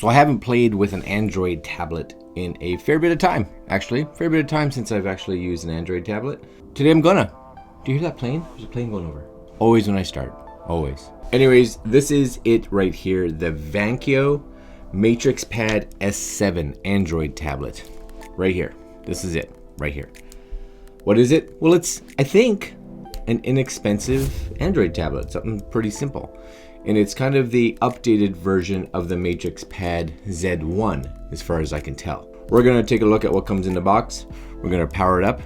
So I haven't played with an Android tablet in a fair bit of time, actually. Fair bit of time since I've actually used an Android tablet. Today I'm gonna. Do you hear that plane? There's a plane going over. Always when I start, always. Anyways, this is it right here, the Vankyo MatrixPad S7 Android tablet. Right here. This is it, right here. What is it? Well, it's, I think, an inexpensive Android tablet, something pretty simple. And it's kind of the updated version of the MatrixPad Z1, as far as I can tell. We're gonna take a look at what comes in the box. We're gonna power it up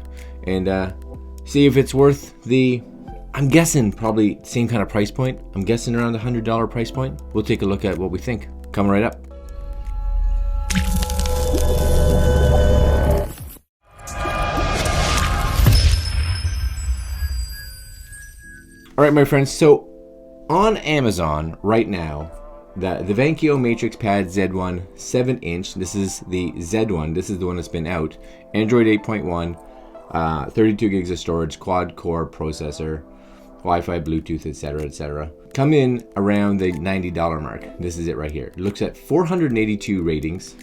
and see if it's worth the, I'm guessing probably same kind of price point. I'm guessing around the $100 price point. We'll take a look at what we think. Coming right up. All right, my friends, so on Amazon right now, the Vankyo MatrixPad Z1 7-inch, this is the Z1, this is the one that's been out, Android 8.1, 32 gigs of storage, quad-core processor, Wi-Fi, Bluetooth, etc., etc. Come in around the $90 mark. This is it right here. It looks at 482 ratings,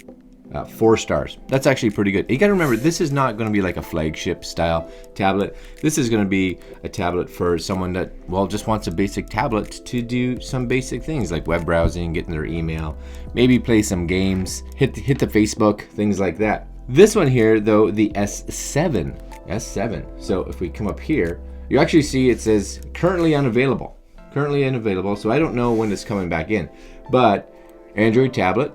4 stars. That's actually pretty good. You gotta remember, this is not gonna be like a flagship style tablet. This is gonna be a tablet for someone that, well, just wants a basic tablet to do some basic things like web browsing, getting their email, maybe play some games, hit the Facebook, things like that. This one here, though, the S7. So if we come up here, you actually see it says currently unavailable. Currently unavailable, so I don't know when it's coming back in. But Android tablet,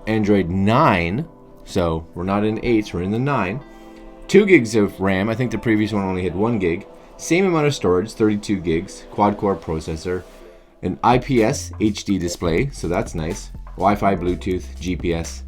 Android 9, so we're not in 8s, we're in the 9. 2 gigs of RAM, I think the previous one only had 1 gig. Same amount of storage, 32 gigs, quad-core processor, an IPS HD display, so that's nice. Wi-Fi, Bluetooth, GPS,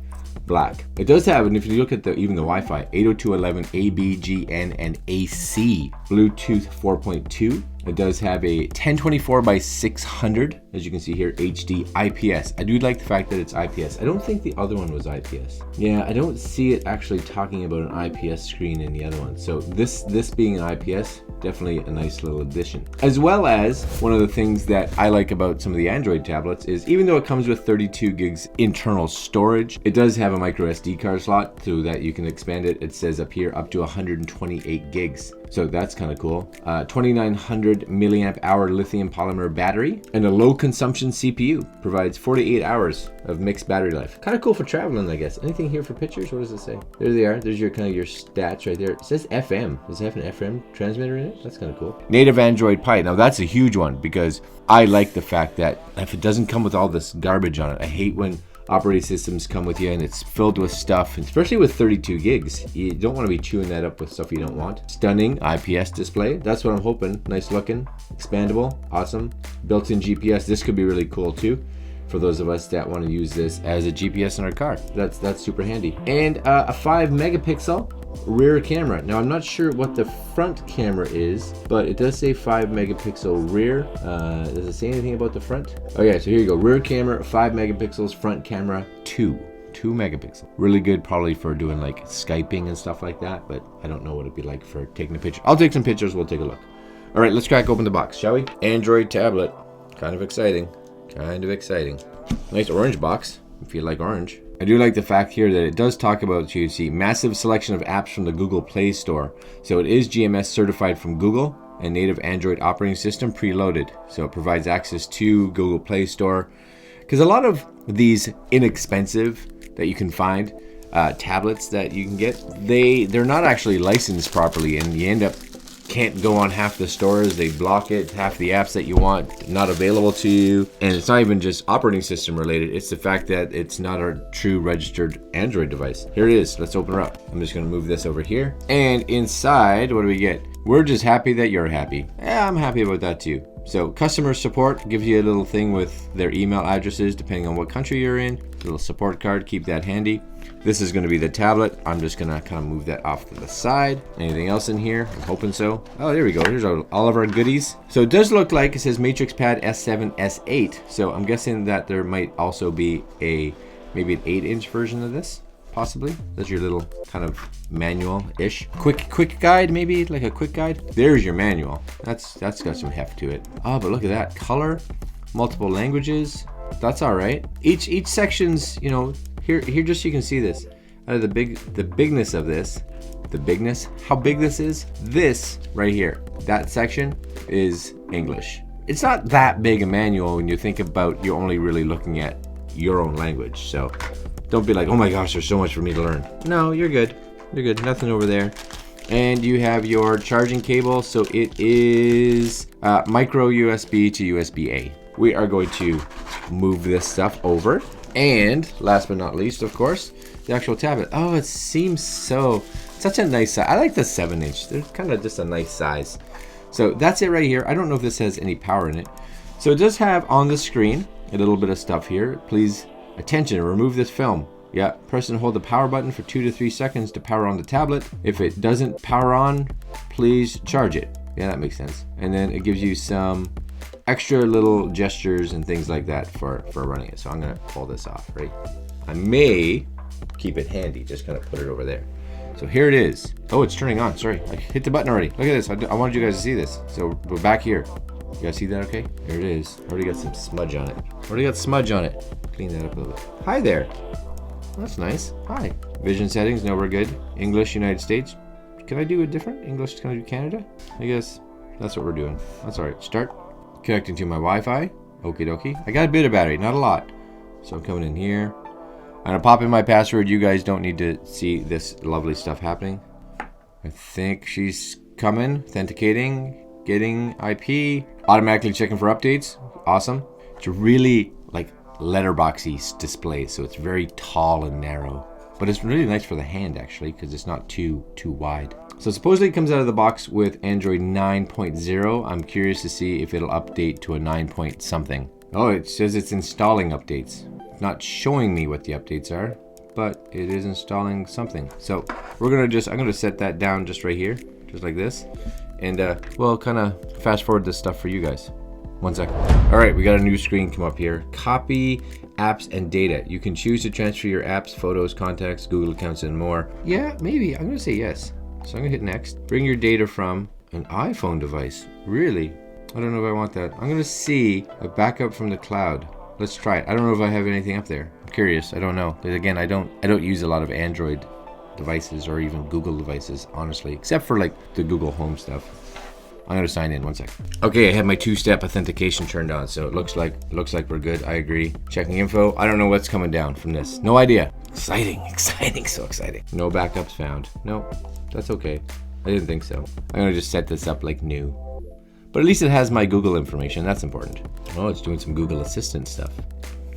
black. It does have, and if you look at even the Wi-Fi, 802.11 ABGN and AC, Bluetooth 4.2. It does have a 1024 by 600, as you can see here, HD IPS. I do like the fact that it's IPS. I don't think the other one was IPS. Yeah, I don't see it actually talking about an IPS screen in the other one. So this being an IPS, definitely a nice little addition. As well as, one of the things that I like about some of the Android tablets is, even though it comes with 32 gigs internal storage, it does have a micro SD card slot so that you can expand it. It says up here up to 128 gigs. So that's kind of cool. 2900 milliamp hour lithium polymer battery and a low consumption CPU. Provides 48 hours of mixed battery life. Kind of cool for traveling, I guess. Anything here for pictures? What does it say? There they are. There's your kind of your stats right there. It says FM. Does it have an FM transmitter in it? That's kind of cool. Native Android Pie. Now that's a huge one because I like the fact that if it doesn't come with all this garbage on it, I hate when operating systems come with you and it's filled with stuff, especially with 32 gigs. You don't want to be chewing that up with stuff you don't want. Stunning IPS display. That's what I'm hoping. Nice looking, expandable, awesome. Built-in GPS. This could be really cool too for those of us that want to use this as a GPS in our car. That's super handy. And a 5 megapixel rear camera. Now I'm not sure what the front camera is, but it does say 5 megapixel rear. Does it say anything about the front? Oh yeah, so here you go. Rear camera, 5 megapixels, front camera, 2 megapixel. Really good probably for doing like Skyping and stuff like that, but I don't know what it'd be like for taking a picture. I'll take some pictures, we'll take a look. All right, let's crack open the box, shall we? Android tablet, kind of exciting. Nice orange box, if you like orange. I do like the fact here that it does talk about, you see, massive selection of apps from the Google Play Store. So it is GMS certified from Google and native Android operating system preloaded. So it provides access to Google Play Store. Because a lot of these inexpensive that you can find, tablets that you can get, they're not actually licensed properly, and you end up can't go on half the stores. They block it. Half the apps that you want not available to you. And it's not even just operating system related. It's the fact that it's not a true registered Android device. Here it is. Let's open her up. I'm just going to move this over here. And inside, what do we get? We're just happy that you're happy. Yeah, I'm happy about that too. So customer support gives you a little thing with their email addresses depending on what country you're in. Little support card, keep that handy. This is going to be the tablet. I'm just going to kind of move that off to the side. Anything else in here? I'm hoping so. Oh, there we go. Here's all of our goodies. So it does look like it says MatrixPad S7 S8. So I'm guessing that there might also be maybe an 8-inch version of this. Possibly. That's your little kind of manual-ish. Quick guide, maybe like a quick guide. There's your manual. That's got some heft to it. Oh, but look at that. Color, multiple languages. that's all right. Each section's, you know, here just so you can see this. Out of the bigness of this, how big this is, this right here, that section is English. It's not that big a manual when you think about you're only really looking at your own language. So don't be like, oh my gosh, there's so much for me to learn. No, you're good. You're good. Nothing over there. And you have your charging cable. So it is micro USB to USB-A. We are going to move this stuff over. And last but not least, of course, the actual tablet. Oh, it seems such a nice size. I like the 7-inch. They're kind of just a nice size. So that's it right here. I don't know if this has any power in it. So it does have on the screen a little bit of stuff here. Please, attention, remove this film. Yeah, press and hold the power button for 2 to 3 seconds to power on the tablet. If it doesn't power on, please charge it. Yeah, that makes sense. And then it gives you some extra little gestures and things like that for running it. So I'm gonna pull this off, right? I may keep it handy, just kind of put it over there. So here it is. Oh, it's turning on, sorry. I hit the button already. Look at this, I wanted you guys to see this. So we're back here. You guys see that okay? Here it is. Already got some smudge on it. Clean that up a little bit. Hi there. That's nice. Hi. Vision settings, no, we're good. English, United States. Can I do a different? English, can I do Canada? I guess that's what we're doing. That's all right. Start. Connecting to my Wi-Fi. Okie dokie. I got a bit of battery, not a lot. So I'm coming in here. I'm gonna pop in my password. You guys don't need to see this lovely stuff happening. I think she's coming. Authenticating. Getting IP. Automatically checking for updates. Awesome. It's really like letterboxy display, so it's very tall and narrow. But it's really nice for the hand actually, because it's not too wide. So supposedly it comes out of the box with Android 9.0. I'm curious to see if it'll update to a 9 point something. Oh, it says it's installing updates. Not showing me what the updates are, but it is installing something. So I'm gonna set that down just right here, just like this. And we'll kind of fast forward this stuff for you guys. 1 second. All right, we got a new screen come up here. Copy apps and data. You can choose to transfer your apps, photos, contacts, Google accounts, and more. Yeah, maybe. I'm gonna say yes. So I'm gonna hit next. Bring your data from an iPhone device. Really? I don't know if I want that. I'm gonna see a backup from the cloud. Let's try it. I don't know if I have anything up there. I'm curious. I don't know. But again, I don't use a lot of Android devices or even Google devices, honestly, except for like the Google Home stuff. I'm gonna sign in 1 second. Okay, I have my 2-step authentication turned on, so it looks like we're good. I agree. Checking info. I don't know what's coming down from this. No idea. Exciting, so exciting. No backups found. No, that's okay. I didn't think so. I'm gonna just set this up like new. But at least it has my Google information. That's important. Oh, it's doing some Google Assistant stuff.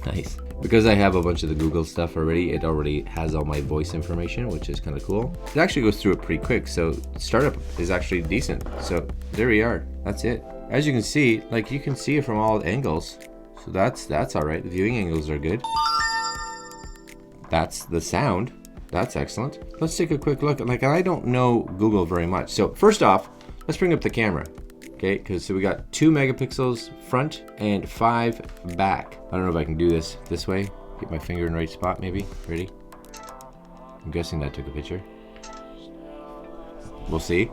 Nice. Because I have a bunch of the Google stuff already, it already has all my voice information, which is kind of cool. It actually goes through it pretty quick, so startup is actually decent. So there we are. That's it. As you can see, like you can see it from all angles. So that's all right. The viewing angles are good. That's the sound. That's excellent. Let's take a quick look. Like, I don't know Google very much. So first off, let's bring up the camera. Okay, so we got 2 megapixels front and 5 back. I don't know if I can do this way. Get my finger in the right spot, maybe. Ready? I'm guessing that took a picture. We'll see.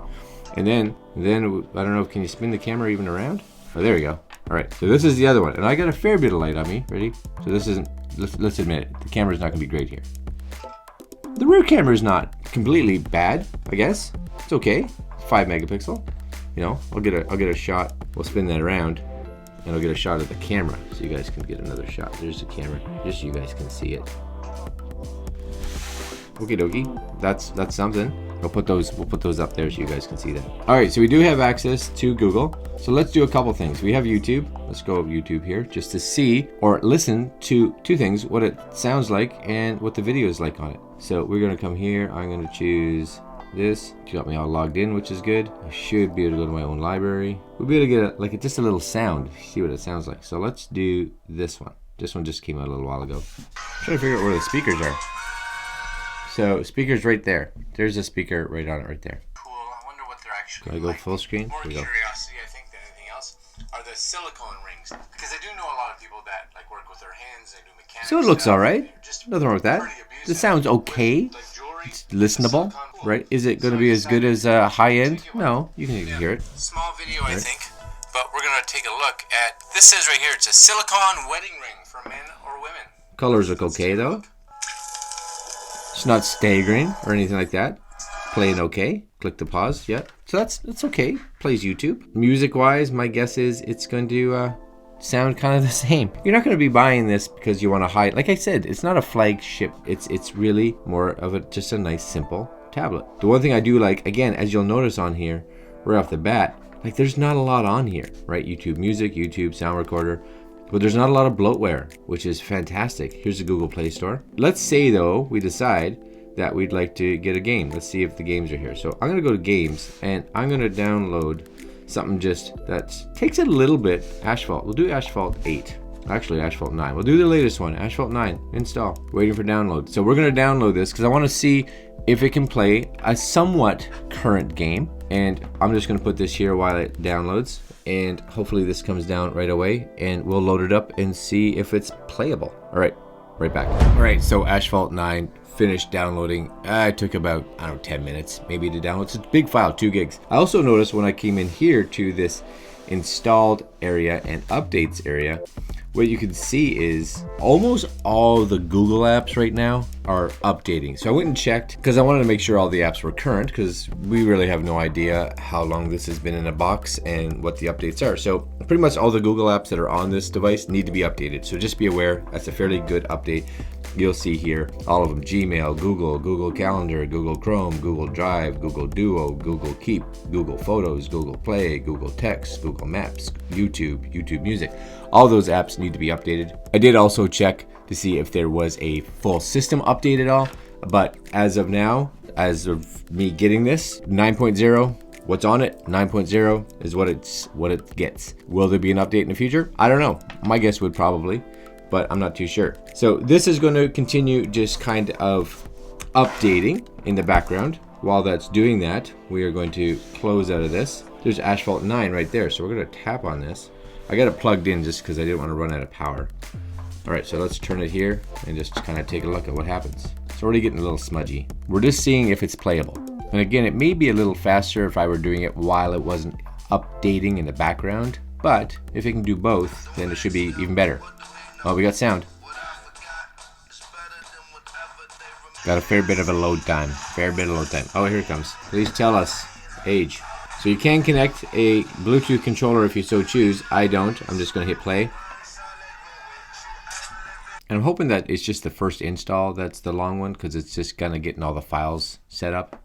And then I don't know, can you spin the camera even around? Oh, there we go. All right, so this is the other one. And I got a fair bit of light on me. Ready? So this isn't, let's admit it, the camera's not gonna be great here. The rear camera is not completely bad, I guess. It's okay. 5 megapixel. You know, I'll get a shot. We'll spin that around, and I'll get a shot of the camera, so you guys can get another shot. There's the camera, just so you guys can see it. Okie dokie, that's something. We'll put those up there so you guys can see that. All right, so we do have access to Google. So let's do a couple things. We have YouTube. Let's go YouTube here just to see or listen to 2 things: what it sounds like and what the video is like on it. So we're gonna come here. I'm gonna choose this. You got me all logged in, which is good. I should be able to go to my own library. We'll be able to get just a little sound, see what it sounds like. So let's do this one. This one just came out a little while ago. I'm trying to figure out where the speakers are. So speakers right there. There's a speaker right on it right there. Cool. I wonder what they're actually Can I go like. full screen? More curiosity, I think, than anything else, are the silicone rings. Because I do know a lot of people that like work with their hands. They do mechanics. So it looks all right. Nothing wrong with that. Pretty abusive. It sounds okay. It's listenable, right? Is it going to be as good as high end? No, you can hear it. Small video, I think. but we're gonna take a look at, this says right here, it's a silicone wedding ring for men or women. Colors look okay though. It's not staggering or anything like that. Playing okay. Click to pause. Yep. So that's okay. Plays YouTube. Music wise, my guess is it's going to sound kind of the same. You're not going to be buying this because you want to hide. Like I said, it's not a flagship. It's really more of just a nice simple tablet. The one thing I do like, again, as you'll notice on here, right off the bat, like there's not a lot on here, right? YouTube Music, YouTube Sound Recorder. But there's not a lot of bloatware, which is fantastic. Here's the Google Play Store. Let's say though, we decide that we'd like to get a game. Let's see if the games are here. So I'm gonna go to games and I'm gonna download something just that takes a little bit. Asphalt, we'll do Asphalt 8. Actually Asphalt 9. We'll do the latest one, Asphalt 9, install. Waiting for download. So we're gonna download this because I wanna see if it can play a somewhat current game. And I'm just gonna put this here while it downloads. And hopefully this comes down right away and we'll load it up and see if it's playable. All right, right back. All right, so Asphalt 9 finished downloading. It took about, I don't know, 10 minutes maybe to download. It's a big file, 2 gigs. I also noticed when I came in here to this installed area and updates area, what you can see is almost all the Google apps right now are updating. So I went and checked because I wanted to make sure all the apps were current because we really have no idea how long this has been in a box and what the updates are. So pretty much all the Google apps that are on this device need to be updated. So just be aware, that's a fairly good update. You'll see here all of them: Gmail, Google, Google Calendar, Google Chrome, Google Drive, Google Duo, Google Keep, Google Photos, Google Play, Google Text, Google Maps, YouTube, YouTube Music. All those apps need to be updated. I did also check to see if there was a full system update at all, but as of now, as of me getting this, 9.0, what's on it, 9.0 is what it gets. Will there be an update in the future? I don't know. My guess would probably, but I'm not too sure. So this is going to continue just kind of updating in the background. While that's doing that, we are going to close out of this. There's Asphalt 9 right there, so we're going to tap on this. I got it plugged in just because I didn't want to run out of power. All right, so let's turn it here and just kind of take a look at what happens. It's already getting a little smudgy. We're just seeing if it's playable. And again, it may be a little faster if I were doing it while it wasn't updating in the background, but if it can do both, then it should be even better. Oh, we got sound. Got a fair bit of a load time. Oh, here it comes. Please tell us age. So you can connect a Bluetooth controller if you so choose. I don't. I'm just going to hit play. And I'm hoping that it's just the first install that's the long one, because it's just kind of getting all the files set up.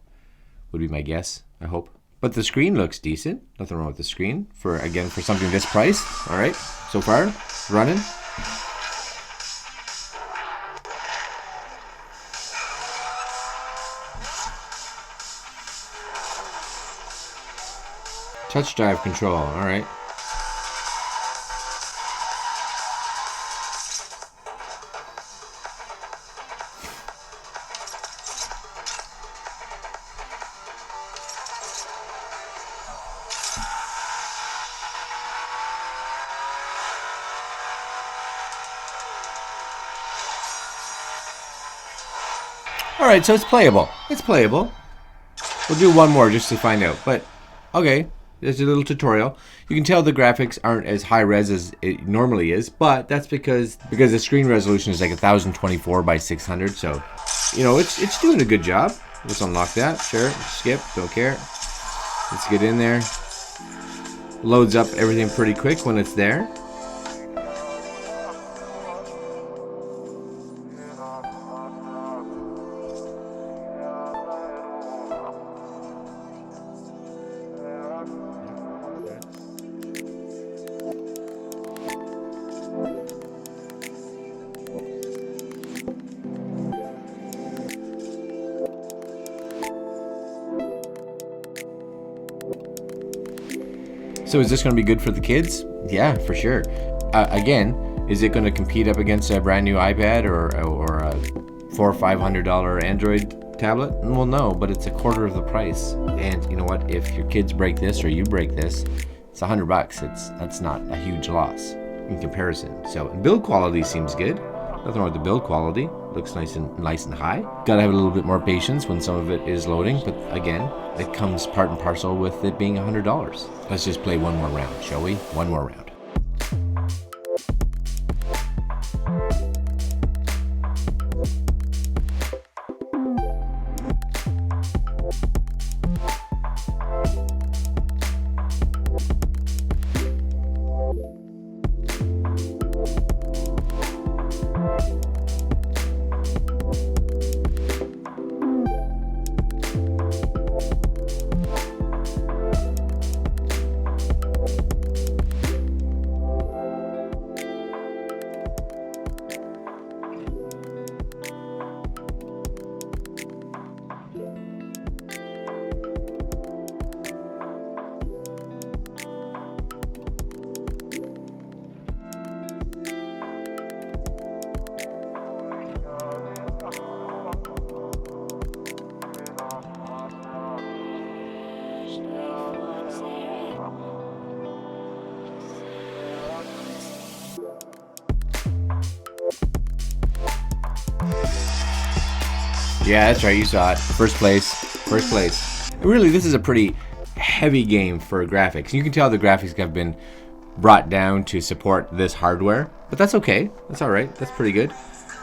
Would be my guess, I hope. But the screen looks decent. Nothing wrong with the screen for something this price. All right, so far, running. Touch drive control, all right. All right, so it's playable. It's playable. We'll do one more just to find out, but okay. There's a little tutorial. You can tell the graphics aren't as high res as it normally is, but that's because the screen resolution is like 1024 by 600. So, you know, it's doing a good job. Let's unlock that. Sure. Skip. Don't care. Let's get in there. Loads up everything pretty quick when it's there. So is this going to be good for the kids? Yeah, for sure. Again, is it going to compete up against a brand new iPad or a $400 or $500 Android tablet? Well, no, but it's a quarter of the price. And you know what? If your kids break this or you break this, it's $100. That's not a huge loss in comparison. So build quality seems good. Nothing wrong with the build quality. Looks nice and high. Gotta have a little bit more patience when some of it is loading, but again, it comes part and parcel with it being $100. Let's just play one more round, shall we? One more round. Yeah, that's right, you saw it. First place. First place. Really, this is a pretty heavy game for graphics. You can tell the graphics have been brought down to support this hardware, but that's okay. That's all right. That's pretty good.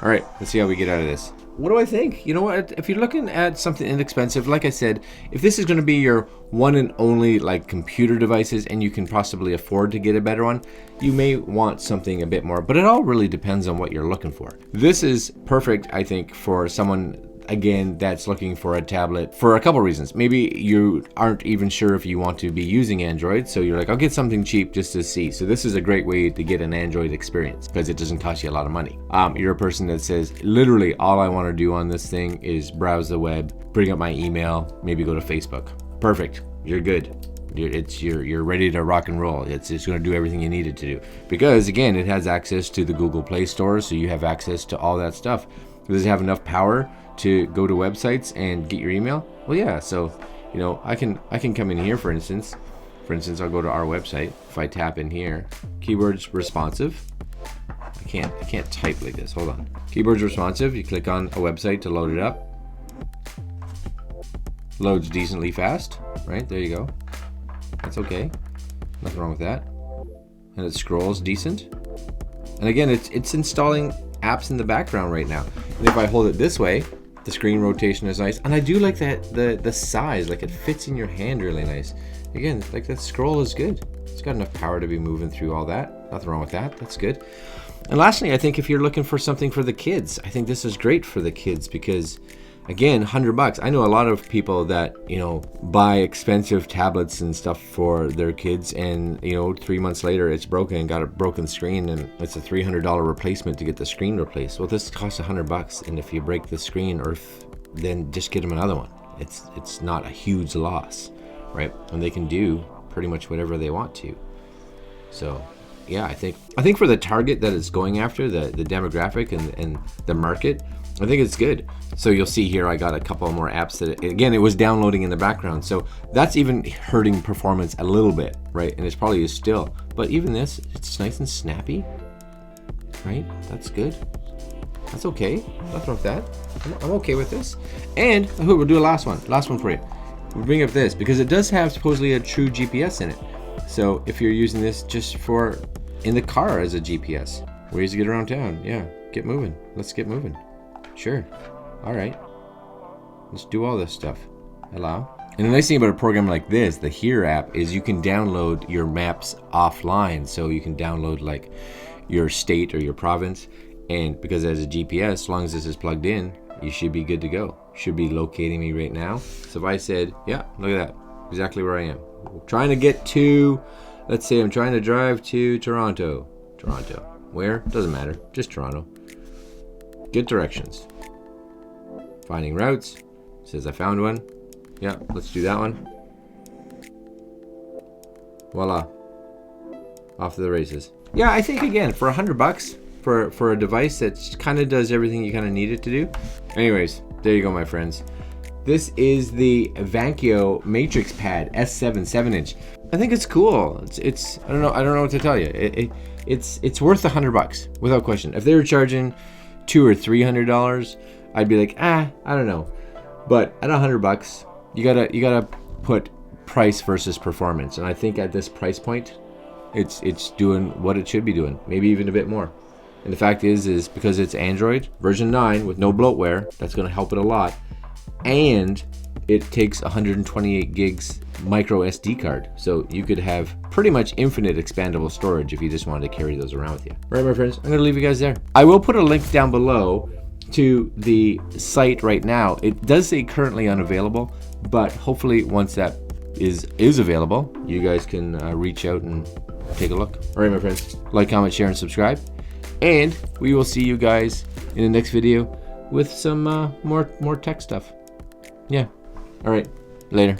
All right, let's see how we get out of this. What do I think? You know what? If you're looking at something inexpensive, like I said, if this is going to be your one and only like computer devices and you can possibly afford to get a better one, you may want something a bit more, but it all really depends on what you're looking for. This is perfect, I think, for someone, again, that's looking for a tablet for a couple reasons. Maybe you aren't even sure if you want to be using Android, so you're like, I'll get something cheap just to see. So this is a great way to get an Android experience because it doesn't cost you a lot of money. You're a person that says, literally, all I want to do on this thing is browse the web, bring up my email, maybe go to Facebook. Perfect. You're good. You're ready to rock and roll. It's going to do everything you need it to do. Because, again, it has access to the Google Play Store, so you have access to all that stuff. Does it have enough power to go to websites and get your email? Well, yeah. So, you know, I can come in here, for instance. I'll go to our website. If I tap in here, keyboards responsive. I can't type like this. Hold on. Keyboards responsive. You click on a website to load it up. Loads decently fast. Right there, you go. That's okay. Nothing wrong with that. And it scrolls decent. And again, it's installing apps in the background right now. And if I hold it this way, the screen rotation is nice. And I do like that the size, like it fits in your hand really nice. Again, like that scroll is good. It's got enough power to be moving through all that. Nothing wrong with that. That's good. And lastly, I think if you're looking for something for the kids, I think this is great for the kids because, again, $100. I know a lot of people that, you know, buy expensive tablets and stuff for their kids, and, you know, 3 months later it's broken and got a broken screen, and it's a $300 replacement to get the screen replaced. Well, this costs $100, and if you break the screen, then just get them another one. It's not a huge loss, right? And they can do pretty much whatever they want to. So, yeah, I think for the target that it's going after, the demographic and the market, I think it's good. So you'll see here I got a couple more apps that, again, it was downloading in the background. So that's even hurting performance a little bit, right? And it's probably is still. But even this, it's nice and snappy, right? That's good. That's okay. Nothing wrong with that. I'm okay with this. And we'll do a last one for you. We'll bring up this because it does have supposedly a true GPS in it. So if you're using this just for in the car as a GPS, ways to get around town, yeah, get moving. Let's get moving. Sure. All right. Let's do all this stuff. Allow. And the nice thing about a program like this, the Here app, is you can download your maps offline. So you can download like your state or your province. And because it has a GPS, as long as this is plugged in, you should be good to go. Should be locating me right now. So if I said, yeah, look at that. Exactly where I am. Trying to get to, let's say I'm trying to drive to Toronto. Where? Doesn't matter. Just Toronto. Get directions. Finding routes. Says I found one. Yeah, let's do that one. Voila. Off to the races. Yeah, I think again, for $100 for a device that kind of does everything you kind of need it to do. Anyways, there you go, my friends. This is the Vankyo MatrixPad S7 7-inch. I think it's cool. It's I don't know what to tell you. It's worth $100 without question. If they were charging $200 or $300, I'd be like, I don't know. But at $100, you gotta put price versus performance, and I think at this price point, it's doing what it should be doing, maybe even a bit more. And the fact is because it's Android version 9 with no bloatware, that's gonna help it a lot, and it takes 128 gigs micro SD card, so you could have pretty much infinite expandable storage if you just wanted to carry those around with you. All right, my friends, I'm gonna leave you guys there. I will put a link down below to the site right now. It does say currently unavailable, but hopefully once that is available, you guys can reach out and take a look. All right, my friends, like, comment, share, and subscribe, and we will see you guys in the next video with some more tech stuff. Yeah. All right, later.